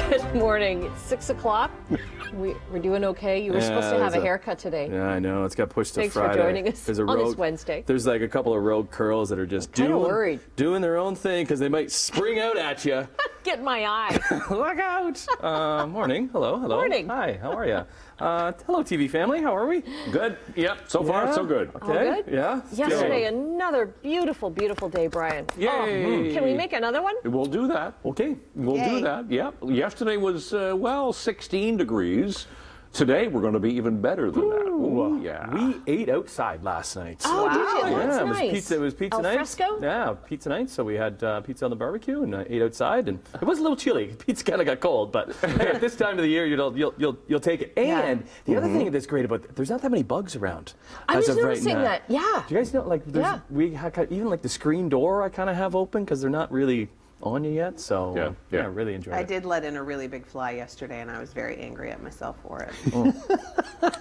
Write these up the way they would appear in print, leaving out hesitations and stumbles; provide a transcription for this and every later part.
Good morning. It's 6 o'clock. We're doing okay. You were supposed to have a haircut today. Yeah, I know. It's got pushed to Friday. Thanks for joining us on this Wednesday. There's like a couple of rogue curls that are just doing their own thing because they might spring out at you. Get my eye. Look out. Morning. Hello. Morning. Hi. How are you? Hello, TV family. How are we? Good. Yep. So far, so good. Okay. All good? Yeah. Yesterday, another beautiful, beautiful day, Brian. Yay. Can we make another one? We'll do that. Okay. We'll do that. Yep. Yesterday was, 16 degrees. Today, we're going to be even better than that. Ooh, yeah. We ate outside last night. Oh, did you? That's nice. It was pizza night. Fresco? Yeah, pizza night. So we had pizza on the barbecue and ate outside, and it was a little chilly. Pizza kind of got cold, but hey, at this time of the year, you'll take it. And the other thing that's great about there's not that many bugs around. I was as of noticing right now. that. Yeah. Do you guys know? Like, we have, even like the screen door, I kind of have open because they're not really on you yet. So yeah, really enjoy it. I did let in a really big fly yesterday, and I was very angry at myself for it.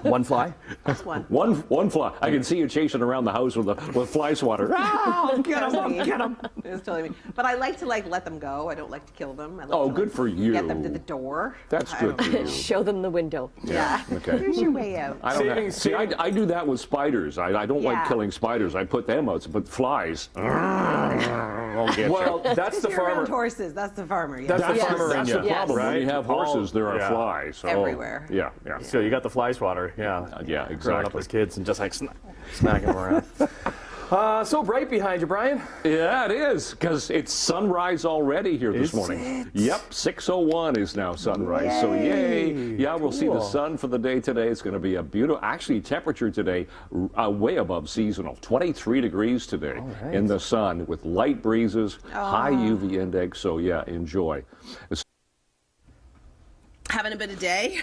One fly? Just one. One fly. I can see you chasing around the house with fly swatter. Oh, get him! It was totally me. But I like to let them go. I don't like to kill them. I like to, good for you. Get them to the door. That's good for you. Show them the window. Yeah. Okay. Here's your way out. I do that with spiders. I don't like killing spiders. I put them out, but flies. I'll get Well, you. that's the You're farmer. around horses. That's the farmer. Yeah. That's the farmer. That's the problem. Right? When you have horses, there are Yeah. flies. So, Everywhere. Yeah. So you got the fly swatter, Yeah, growing up exactly. as kids and just like smacking them around. So bright behind you, Brian. Yeah, it is, because it's sunrise already here this morning. Yep, 6:01 is now sunrise. So yay! Yeah, we'll see the sun for the day today. It's going to be a beautiful, actually temperature today way above seasonal. 23 degrees today in the sun with light breezes, high UV index. So yeah, enjoy. Having a bit of day.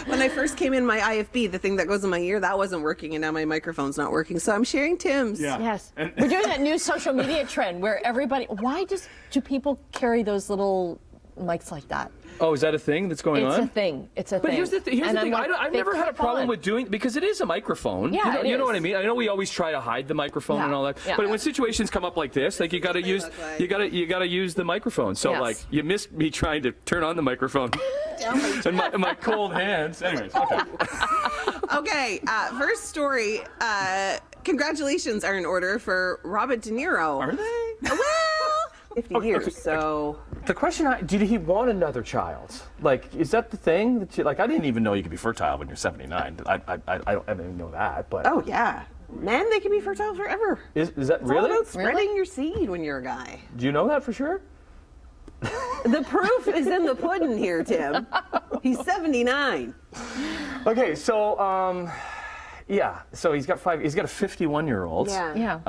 When I first came in my IFB, the thing that goes in my ear, that wasn't working, and now my microphone's not working. So I'm sharing Tim's. Yeah. Yes. We're doing that new social media trend where everybody, do people carry those little mics like that? Oh, is that a thing that's going on? It's a thing. It's a thing. But here's the thing. I've never had a problem with doing because it is a microphone. Yeah, you know what I mean. I know we always try to hide the microphone and all that. Yeah. But when situations come up like this, like you got to use you got to use the microphone. So like you missed me trying to turn on the microphone. and my cold hands. Anyways, okay. Okay, first story. Congratulations are in order for Robert De Niro. Are they? Well, 50 years, so... The question, did he want another child? Like, is that the thing? That I didn't even know you could be fertile when you're 79. I didn't even know that, but... Oh, yeah. Men, they can be fertile forever. Is that It's really? all about spreading your seed when you're a guy. Do you know that for sure? The proof is in the pudding here, Tim. He's 79. Okay, so, yeah, so he's got a 51-year-old. Yeah.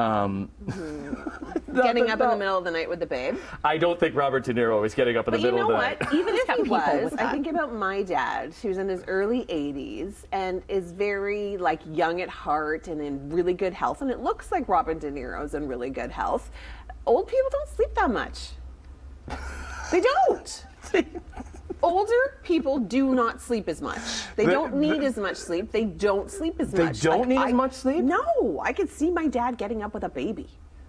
Getting up in the middle of the night with the babe. I don't think Robert De Niro is getting up in the middle of the night. But you know what? Even if he was, with I that. think about my dad, who's in his early 80s and is very young at heart and in really good health. And it looks like Robert De Niro's in really good health. Old people don't sleep that much. They don't. Older people do not sleep as much. They don't need as much sleep. They don't sleep as much. They don't need as much sleep? No. I could see my dad getting up with a baby.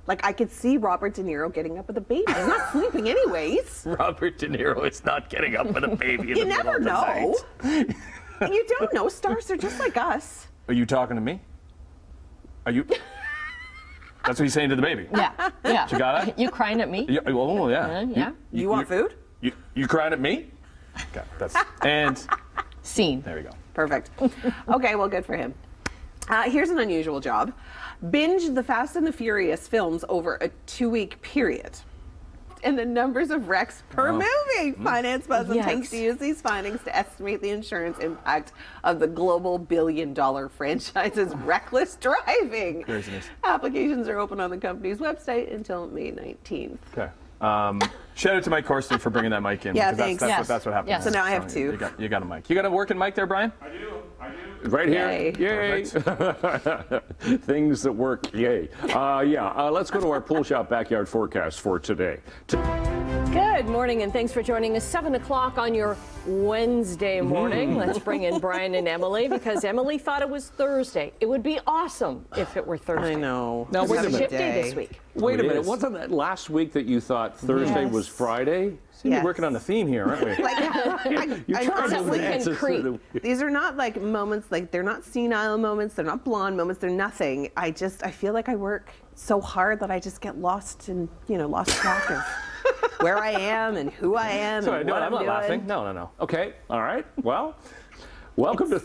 I could see Robert De Niro getting up with a baby. He's not sleeping anyways. Robert De Niro is not getting up with a baby in You the middle never of the know. night. You don't know. Stars are just like us. Are you talking to me? Are you? That's what he's saying to the baby. Yeah. You got it? You crying at me? Yeah, well, yeah. Yeah. You want food? You crying at me? Okay, and Scene. there we go. Perfect. Okay, well, good for him. Here's an unusual job. Binge the Fast and the Furious films over a 2-week period. And the numbers of wrecks per movie. Finance Buzz intends to use these findings to estimate the insurance impact of the global billion-dollar franchise's reckless driving. Craziness. Applications are open on the company's website until May 19th. Okay. Shout out to Mike Corsten for bringing that mic in. Yeah, because thanks. That's what happened. Yes. So now I have two. You got a mic. You got a working mic there, Brian? I do. Right here. Yay. Things that work. Yay. Let's go to our pool shop backyard forecast for today. Good morning, and thanks for joining us. 7 o'clock on your Wednesday morning. Let's bring in Brian and Emily, because Emily thought it was Thursday. It would be awesome if it were Thursday. I know. Now, wait a minute. Ship day this week. Wait a It minute, is. wasn't that last week that you thought Thursday was Friday? Seem to Yes. be working on the theme here, aren't we? Like, You're I trying to honestly dance can us creep. through the- These are not like moments, like they're not senile moments, they're not blonde moments, they're nothing. I feel like I work so hard that I just get lost lost track of where I am and who I am Sorry, and no, what I'm not doing. laughing. No. Okay, all right. Well, welcome to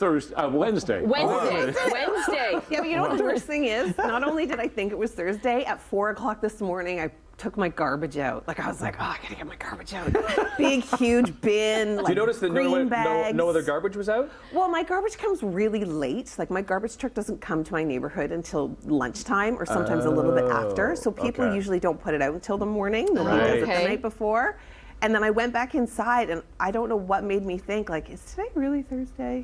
Wednesday. Wednesday. Yeah, but you know what the worst thing is? Not only did I think it was Thursday, at 4 o'clock this morning, I took my garbage out. Like, I was like, oh, I gotta get my garbage out. Big, huge bin, like Do you notice that green bags. no other garbage was out? Well, my garbage comes really late. Like, my garbage truck doesn't come to my neighborhood until lunchtime or sometimes a little bit after. So people okay. usually don't put it out until the morning. Nobody Right. does it the Okay. night before. And then I went back inside, and I don't know what made me think, like, is today really Thursday?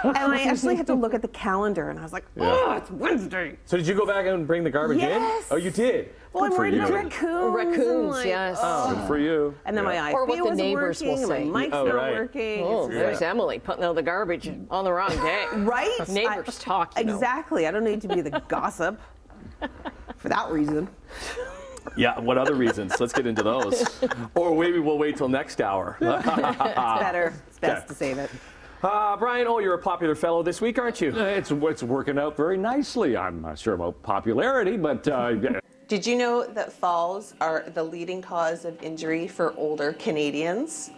And I actually had to look at the calendar, and I was like, oh, it's Wednesday. So did you go back and bring the garbage Yes. in? Oh, you did? Well, I'm for worried about you. raccoons. Raccoons, and, like, yes. oh. Good for you. And then my Yeah. IFB Or what the wasn't neighbors will working, and say. my mic's Oh, not right. working. Oh, It's- there's Emily putting out the garbage on the wrong day. Right? Neighbors talk, you know. Exactly. I don't need to be the gossip for that reason. Yeah, what other reasons? Let's get into those. Or maybe we'll wait till next hour. It's better. It's best Okay. to save it. Brian, you're a popular fellow this week, aren't you? It's working out very nicely. I'm not sure about popularity, but Did you know that falls are the leading cause of injury for older Canadians?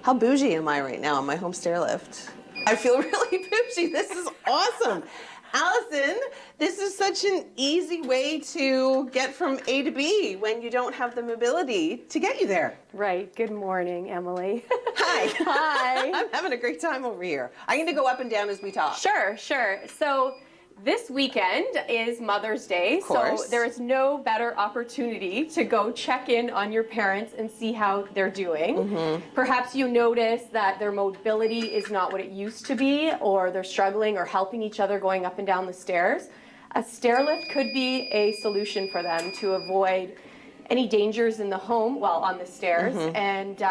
How bougie am I right now on my home stairlift? I feel really bougie. This is awesome. Allison, this is such an easy way to get from A to B when you don't have the mobility to get you there. Right. Good morning, Emily. Hi. Hi. I'm having a great time over here. I'm going to go up and down as we talk. Sure. So this weekend is Mother's Day, so course. there is no better opportunity to go check in on your parents and see how they're doing. Perhaps you notice that their mobility is not what it used to be, or they're struggling or helping each other going up and down the stairs. A stair lift could be a solution for them to avoid any dangers in the home while on the stairs. And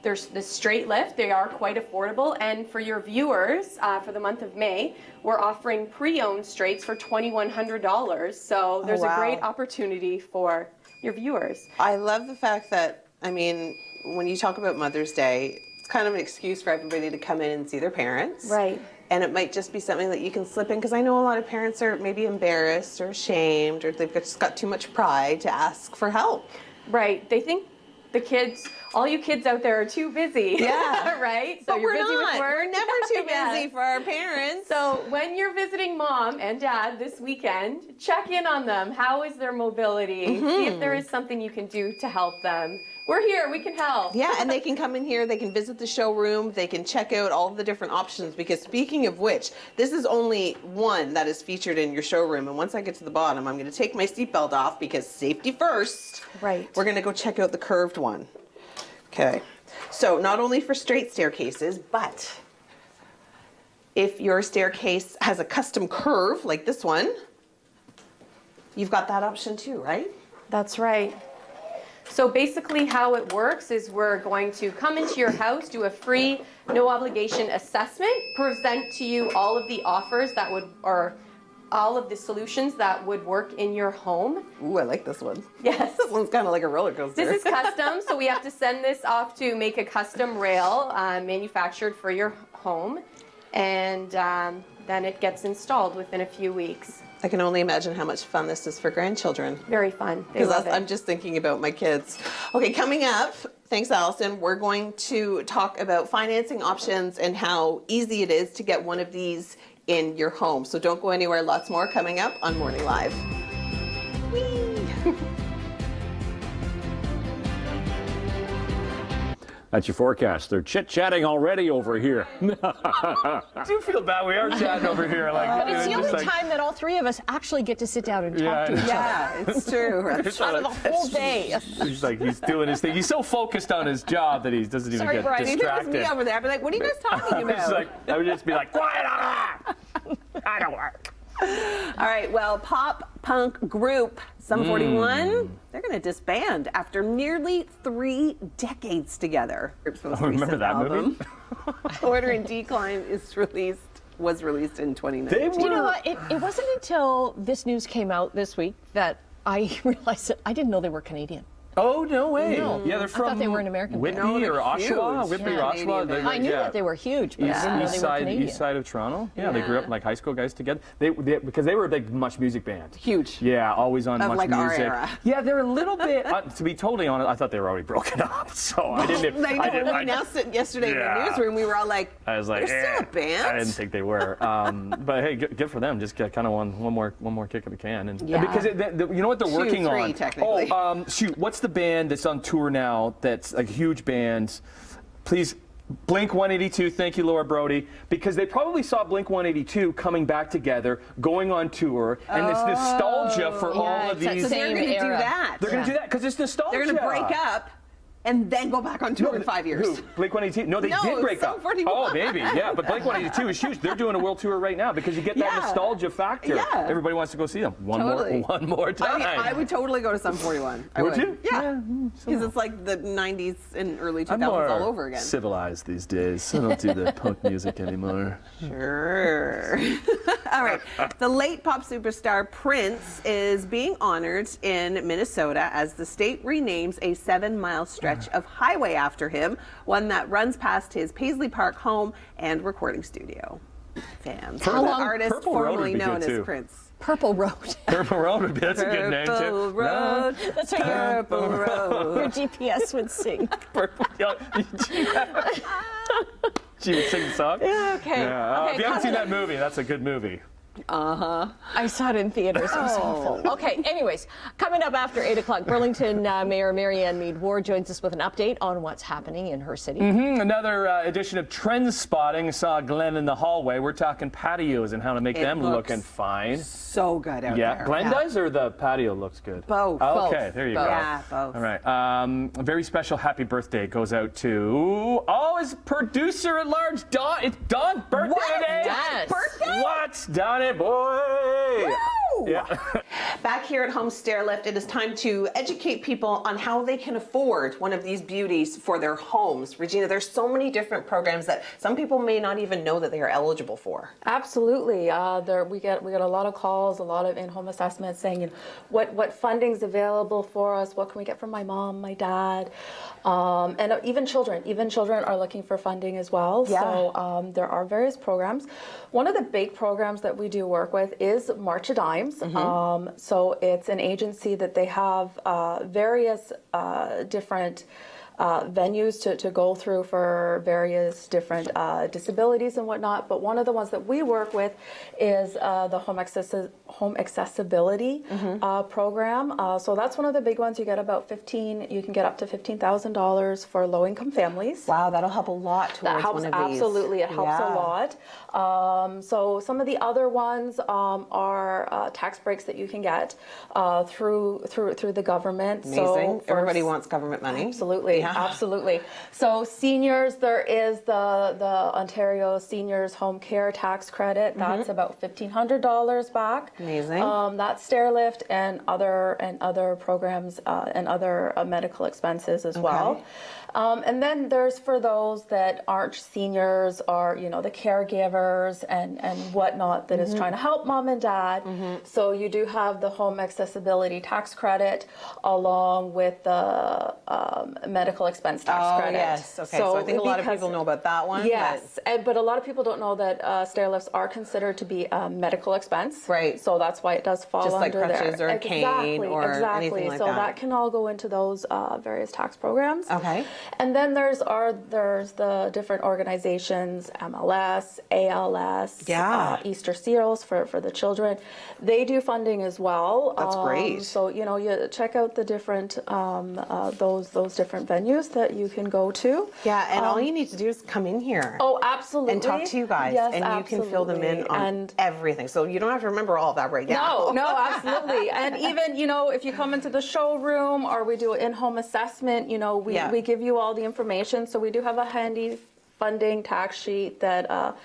there's the straight lift. They are quite affordable. And for your viewers, for the month of May, we're offering pre-owned straights for $2,100. So there's wow. a great opportunity for your viewers. I love the fact that, when you talk about Mother's Day, it's kind of an excuse for everybody to come in and see their parents. Right. And it might just be something that you can slip in, because I know a lot of parents are maybe embarrassed or ashamed, or they've just got too much pride to ask for help. Right. They think the kids, all you kids out there are too busy. Yeah. Right? So But you're we're busy not. with work. We're never too Yes. busy for our parents. So when you're visiting mom and dad this weekend, check in on them. How is their mobility? See if there is something you can do to help them. We're here. We can help. Yeah, and they can come in here, they can visit the showroom, they can check out all of the different options, because speaking of which, this is only one that is featured in your showroom, and once I get to the bottom, I'm going to take my seatbelt off, because safety first. Right. We're going to go check out the curved one. Okay, so not only for straight staircases, but if your staircase has a custom curve like this one, you've got that option too, right? That's right. So basically how it works is we're going to come into your house, do a free, no obligation assessment, present to you all of the offers that would, or all of the solutions that would work in your home. Ooh, I like this one. Yes. This one's kind of like a roller coaster. This is custom, so we have to send this off to make a custom rail manufactured for your home, and then it gets installed within a few weeks. I can only imagine how much fun this is for grandchildren. Very fun. They Because love it. I'm just thinking about my kids. Okay, coming up, thanks Allison, we're going to talk about financing options and how easy it is to get one of these in your home. So don't go anywhere, lots more coming up on Morning Live. Whee! that's your forecast. They're chit-chatting already over here. I do feel bad. We are chatting over here. But it's the only time that all three of us actually get to sit down and talk to each other. Yeah, it's true. Out of the whole day. He's like, he's doing his thing. He's so focused on his job that he doesn't even Sorry, get Brian. If it was distracted. me over there, I'd be like, what are you guys talking It's about? like, I would just be like, quiet on! I don't work. All right, well, pop punk group Sum 41, they're going to disband after nearly 3 decades together. remember that movie? Order in Decline was released in 2019. They Do you know were- what? It wasn't until this news came out this week that I realized that I didn't know they were Canadian. Oh, no way. No. Yeah, they're I from thought they were an American Whitby band. No, or they're Oshawa. huge. Whitby or Yeah, Oshawa. Canadian They're band. I knew that they were huge, but I didn't know they were Canadian. East side of Toronto. Yeah, they grew up like high school guys together. Because they were a big Much Music band. Huge. Yeah, always on Of, Much like, Music. our era. Yeah, they're a little bit. To be totally honest, I thought they were already broken up. So I didn't. I know, when we announced it yesterday in Yeah. the newsroom, we were all like, I was like, they're still a band? I didn't think they were. But hey, good for them. Just kind of one more kick of the can. And Yeah. because you know what they're working three, on. technically. Oh, shoot. What's the band that's on tour now? That's a huge band. Please. Blink 182, thank you, Laura Brody, because they probably saw Blink 182 coming back together, going on tour, and this nostalgia for all of it's these. so they're Same going to do era. that. They're going to do that because it's nostalgia. They're going to break up and then go back on tour in 5 years. Who? Blink 182? No, they No, did break Sum up. 41. Oh, maybe. Yeah, but Blink 182 is huge. They're doing a world tour right now because you get that Yeah. nostalgia factor. Yeah. Everybody wants to go see them. Totally. One more time. I would totally go to Sum 41. I Would you? Yeah. Because it's like the 90s and early 2000s I'm more all over again. civilized these days. I don't do the punk music anymore. Sure. All right. The late pop superstar Prince is being honored in Minnesota as the state renames a 7-mile stretch of highway after him, one that runs past his Paisley Park home and recording studio. Fans. How The long- artist Purple Road formerly would be known good, as too. Prince. Purple Road. Purple Road would be, that's a good name too. Purple Road. That's what Purple Road. your GPS would sing. Purple. She would sing the song? Yeah, okay. Yeah. Okay, If you haven't seen coming that movie, that's a good movie. I saw it in theaters. It was awful. Okay, anyways, coming up after 8 o'clock, Burlington Mayor Marianne Meade Ward joins us with an update on what's happening in her city. Another edition of Trend Spotting saw Glenn in the hallway. We're talking patios and how to make It them looks looking fine. So good out Yeah, there. Glenn does, or the patio looks good? Both. Okay, Both. there you Both. go. Yeah, both. All right. A very special happy birthday goes out to his producer at large, Don. It's Don's birthday today. Yes. Birthday? What's done it, boy? Woo! Yeah. Back here at home Stairlift, it is time to educate people on how they can afford one of these beauties for their homes. Regina, there's so many different programs that some people may not even know that they are eligible for. Absolutely. We get a lot of calls, a lot of in-home assessments saying, what funding's available for us? What can we get from my mom, my dad, and even children. Even children are looking for funding as well. Yeah. So there are various programs. One of the big programs that we do work with is March of Dimes. So it's an agency that they have various different venues to go through for various different disabilities and whatnot. But one of the ones that we work with is the home accessibility program. So that's one of the big ones. You get about you can get up to $15,000 for low-income families. Wow, that'll help a lot towards That helps, one of these. absolutely. It helps a lot. So some of the other ones are tax breaks that you can get through the government. Amazing. So for Everybody wants government money. Absolutely, Yeah. absolutely. So seniors, there is the Ontario Seniors Home Care Tax Credit. That's about $1,500 back. Amazing. That's Stairlift and other programs and other medical expenses as well. And then there's for those that aren't seniors or the caregivers and whatnot that is trying to help mom and dad. So you do have the home accessibility tax credit along with the medical expense tax credit. Yes. Okay. So I think a lot of people know about that one. Yes, but a lot of people don't know that stairlifts are considered to be a medical expense. Right. So that's why it does fall Just like under crutches there. or a cane or anything like so that. that can all go into those various tax programs. Okay. And then there's the different organizations, MLS, ALS, Yeah. Easter Seals for the children. They do funding as well. That's great. So you check out the different those different venues that you can go to. Yeah, and all you need to do is come in here. Oh, absolutely. And talk to you guys, Yes, and you can fill them in absolutely. on And everything. So you don't have to remember all of that right now. no, absolutely. And even, if you come into the showroom or we do an in-home assessment, we give you all the information. So we do have a handy funding tax sheet that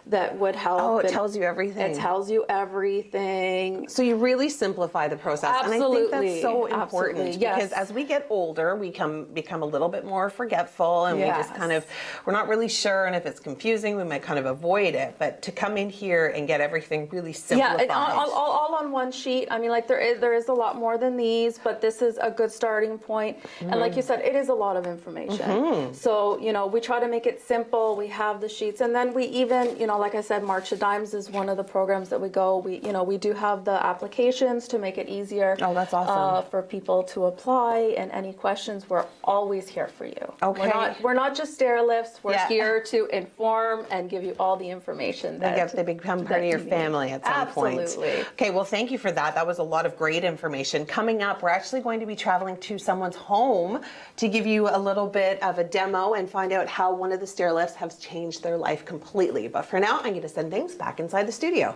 that would help. Oh, it And tells you everything. It tells you everything. So you really simplify the process. Absolutely. And I think that's so important Absolutely, yes. because as we get older, we become a little bit more forgetful and we just Yes. kind of, we're not really sure. And if it's confusing, we might kind of avoid it. But to come in here and get everything really simplified. Yeah, and all on one sheet. I mean, like there is a lot more than these, but this is a good starting point. And like you said, it is a lot of information. So, you know, we try to make it simple. We have the sheets, and then we even, you know, like I said, March to Dimes is one of the programs that we go. We do have the applications to make it easier. Oh, that's awesome. For people to apply, and any questions, we're always here for you. Okay. We're not just Stairlifts. We're Yeah. here to inform and give you all the information that They become part of your family at some point. Absolutely. Okay, well, thank you for that. That was a lot of great information. Coming up, we're actually going to be traveling to someone's home to give you a little bit of a demo and find out how one of the Stairlifts has changed their life completely. But for now, I'm going to send things back inside the studio.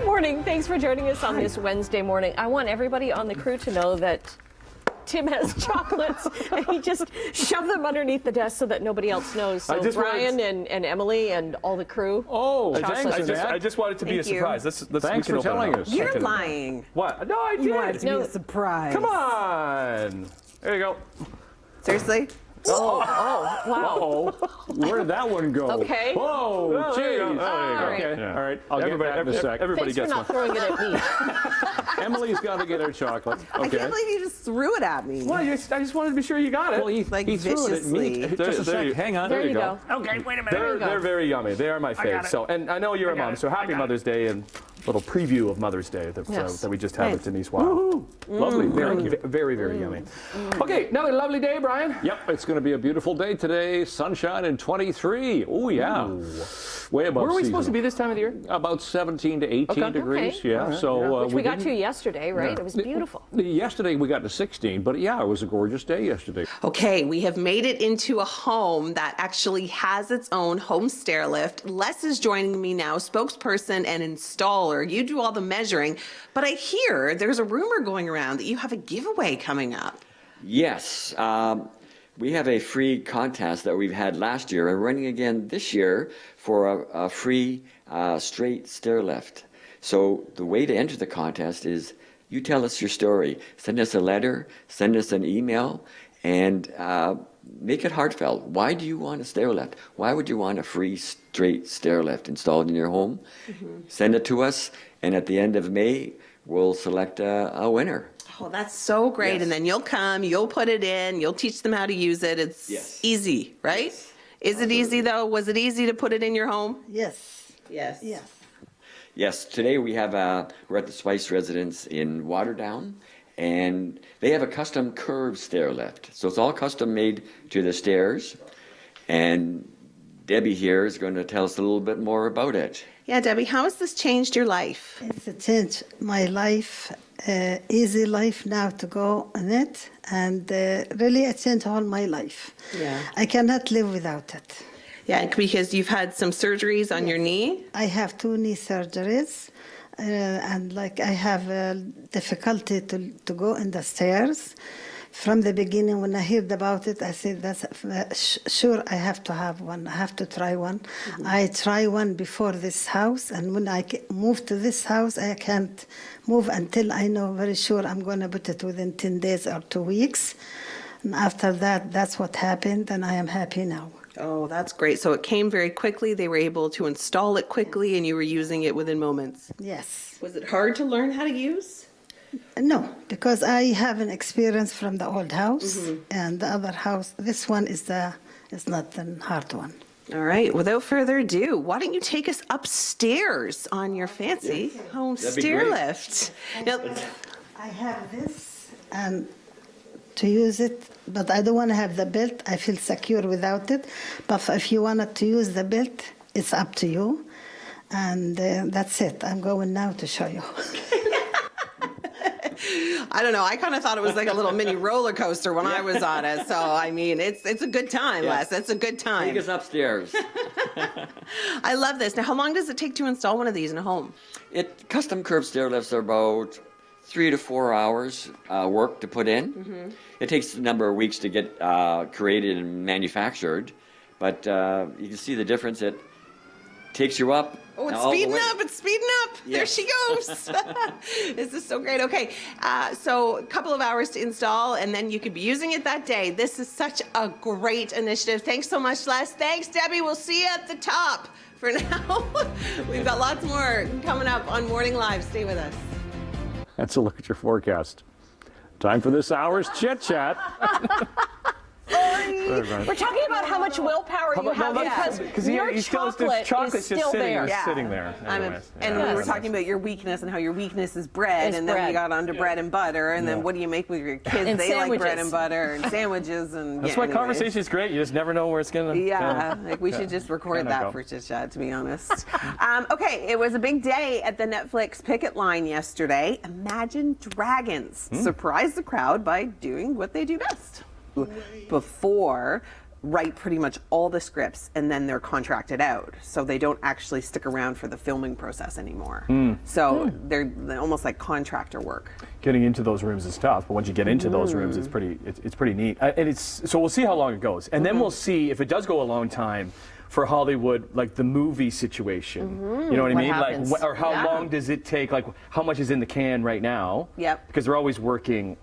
Morning. Thanks for joining us on this Wednesday morning. I want everybody on the crew to know that Tim has chocolates and he just shoved them underneath the desk so that nobody else knows. So Brian and Emily and all the crew. Oh, I thanks, just want it to be a Thank you. surprise. Thanks for telling us. You're lying. What? No, I did. You want it to be a surprise. Come on. There you go. Seriously? Oh, wow. Oh, where did that one go? Okay. Whoa, Oh, there you go. geez. Oh, there you go. Okay, Yeah. all right. I'll get that in a sec. Everybody Thanks for gets not one. throwing it at me. Emily's got to get her chocolate. I Okay. can't believe you just threw it at me. Well, I just wanted to be sure you got it. Well, he Like threw it at me. viciously. Just a There you- sec. Hang on. There you go. Okay, wait a minute. They're very yummy. They are my fave. So, and I know you're a mom, so happy Mother's Day and little preview of Mother's Day that, Yes. that we just had with Thanks. Denise. Wow. Lovely. Thank you. Very, very yummy. Okay, another lovely day, Brian. Yep, it's going to be a beautiful day today. Sunshine and 23. Oh, yeah. Way above Where are we seasonal. supposed to be this time of the year? About 17 to 18 Okay. degrees. Okay. Yeah. So Which we got to didn't- yesterday, right? It was beautiful. Yesterday we got to 16, but yeah, it was a gorgeous day yesterday. Okay, we have made it into a home that actually has its own home stair lift. Les is joining me now, spokesperson and installer. You do all the measuring, but I hear there's a rumor going around that you have a giveaway coming up. Yes. We have a free contest that we've had last year and running again this year for a free straight stair lift. So the way to enter the contest is you tell us your story. Send us a letter, send us an email, and make it heartfelt. Why do you want a stair lift? Why would you want a free straight stair lift installed in your home? Send it to us, and at the end of May, we'll select a winner. Oh, that's so great. Yes. And then you'll come, you'll put it in, you'll teach them how to use it. It's Yes. easy, right? Is it easy though? Was it easy to put it in your home? Yes. Yes. Yes. Yes, today we're at the Spice residence in Waterdown, and they have a custom curved stair lift. So it's all custom made to the stairs, and Debbie here is going to tell us a little bit more about it. Yeah, Debbie, how has this changed your life? It's a change my life, easy life now to go on it, and really it changed all my life. Yeah. I cannot live without it. Yeah, because you've had some surgeries on your knee. I have 2 knee surgeries, and like I have difficulty to go in the stairs. From the beginning, when I heard about it, I said, "That's sure I have to have one. I have to try one." I try one before this house, and when I move to this house, I can't move until I know very sure I'm going to put it within 10 days or 2 weeks. And after that, that's what happened, and I am happy now. Oh, that's great. So it came very quickly. They were able to install it quickly, and you were using it within moments. Yes. Was it hard to learn how to use? No, because I have an experience from the old house, and the other house. This one is not the hard one. All right. Without further ado, why don't you take us upstairs on your fancy home That'd be stair great. lift? Now, I have this and to use it, but I don't want to have the belt. I feel secure without it. But if you wanted to use the belt, it's up to you. And that's it. I'm going now to show you. I don't know. I kind of thought it was like a little mini roller coaster when I was on it. So I mean, it's a good time, Les. It's a good time. Take us upstairs. I love this. Now, how long does it take to install one of these in a home? Custom curved stair lifts are about 3 to 4 hours work to put in. It takes a number of weeks to get created and manufactured, but you can see the difference. It takes you up. Oh, it's all the speeding way. up. It's speeding up. There Yes. she goes. This is so great. Okay, so a couple of hours to install, and then you could be using it that day. This is such a great initiative. Thanks so much, Les. Thanks, Debbie. We'll see you at the top. For now, we've got lots more coming up on Morning Live. Stay with us. That's a look at your forecast. Time for this hour's Chit Chat. We're talking about how much willpower you have because your chocolate is still there. Sitting there. And we were talking about your weakness and how your weakness is bread, and then we got onto bread and butter, and then what do you make with your kids? And they sandwiches. like bread and butter and sandwiches, and that's why conversation is great. You just never know where it's gonna. Like we should just record that for Chit Chat, to be honest. Okay, it was a big day at the Netflix picket line yesterday. Imagine Dragons surprised the crowd by doing what they do best. Before, write pretty much all the scripts and then they're contracted out, so they don't actually stick around for the filming process anymore. So they're almost like contractor work. Getting into those rooms is tough, but once you get into those rooms, it's pretty neat. And so we'll see how long it goes, and then we'll see if it does go a long time for Hollywood, like the movie situation. You know what I mean? Happens? Like, or how long does it take? Like, how much is in the can right now? Yep. Because they're always working.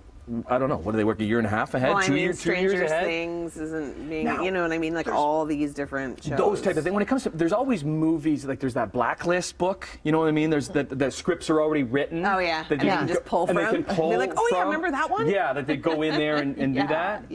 I don't know. What do they work a year and a half ahead? Well, I 2 mean, years, 2 Stranger years ahead? Things isn't being, you know what I mean? Like all these different shows. Those type of things. When it comes to, there's always movies, like there's that Blacklist book, you know what I mean? There's the scripts are already written. Oh, yeah. That And you can just pull and from. they can pull Be like, oh, yeah, from. remember that one? Yeah, that they go in there and do that.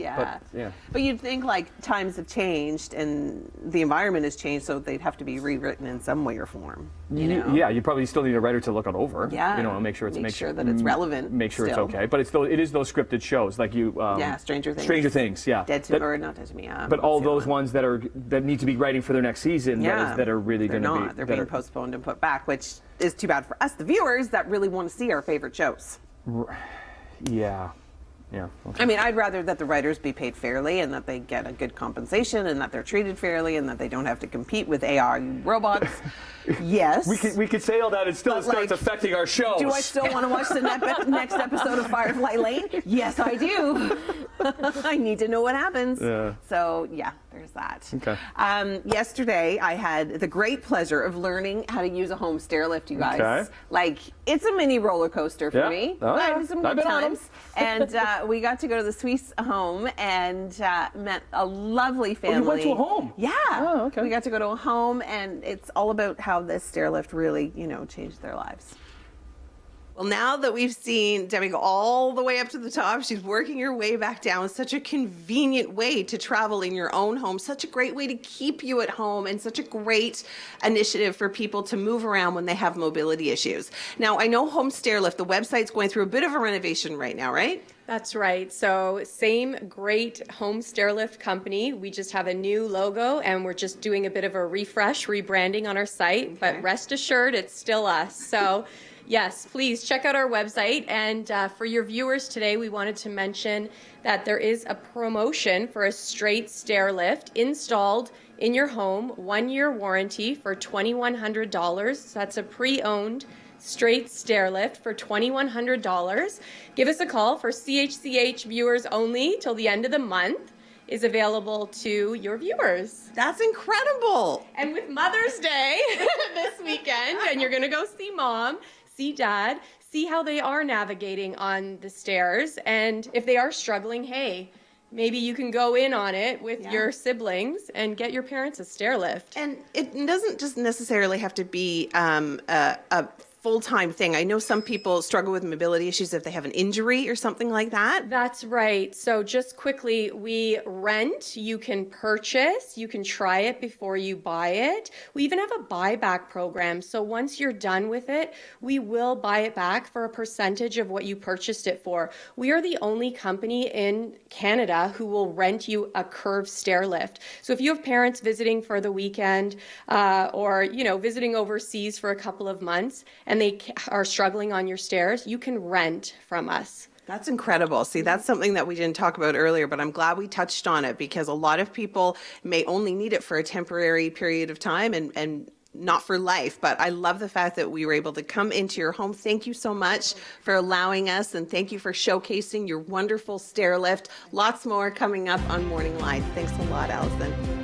But you'd think like times have changed and the environment has changed, so they'd have to be rewritten in some way or form. You know? Yeah, you probably still need a writer to look it over. Yeah. You know, and make sure that it's relevant. Make sure still. it's okay. But it is those scripted shows, like you. Stranger Things. Stranger Things, yeah. Dead to, or not Dead to Me. But all those ones that need to be writing for their next season, that are really going to be. They're being postponed and put back, which is too bad for us, the viewers, that really want to see our favorite shows. Yeah. Okay. I mean, I'd rather that the writers be paid fairly and that they get a good compensation and that they're treated fairly and that they don't have to compete with AI robots. Yes. We could say all that and still starts affecting our shows. Do I still want to watch the next episode of Firefly Lane? Yes, I do. I need to know what happens. Yeah. So, yeah, there's that. Okay. Yesterday, I had the great pleasure of learning how to use a home stair lift, you guys. Okay. Like, it's a mini roller coaster for me. Oh, I yeah. had some I've good been on 'em. times. And we got to go to the Swiss home and met a lovely family. Oh, you went to a home? Yeah. Oh, okay. We got to go to a home, and it's all about how this stair lift really, changed their lives. Well, now that we've seen Debbie go all the way up to the top, she's working her way back down. Such a convenient way to travel in your own home. Such a great way to keep you at home, and such a great initiative for people to move around when they have mobility issues. Now, I know Home Stairlift, the website's going through a bit of a renovation right now, right? That's right. So same great home stairlift company. We just have a new logo and we're just doing a bit of a refresh, rebranding on our site. But rest assured, it's still us. So yes, please check out our website. And for your viewers today, we wanted to mention that there is a promotion for a straight stair lift installed in your home, 1-year warranty for $2,100. That's a pre-owned straight stair lift for $2,100. Give us a call for CHCH viewers only till the end of the month. Is available to your viewers. That's incredible. And with Mother's Day this weekend, and you're going to go see Mom, see Dad, see how they are navigating on the stairs, and if they are struggling, hey, maybe you can go in on it with your siblings and get your parents a stair lift. And it doesn't just necessarily have to be a full-time thing. I know some people struggle with mobility issues if they have an injury or something like that. That's right. So just quickly, we rent, you can purchase, you can try it before you buy it. We even have a buyback program. So once you're done with it, we will buy it back for a percentage of what you purchased it for. We are the only company in Canada who will rent you a curved stair lift. So if you have parents visiting for the weekend or, visiting overseas for a couple of months, and they are struggling on your stairs, you can rent from us. That's incredible. See, that's something that we didn't talk about earlier, but I'm glad we touched on it because a lot of people may only need it for a temporary period of time and not for life. But I love the fact that we were able to come into your home. Thank you so much for allowing us, and thank you for showcasing your wonderful stair lift. Lots more coming up on Morning Live. Thanks a lot, Allison.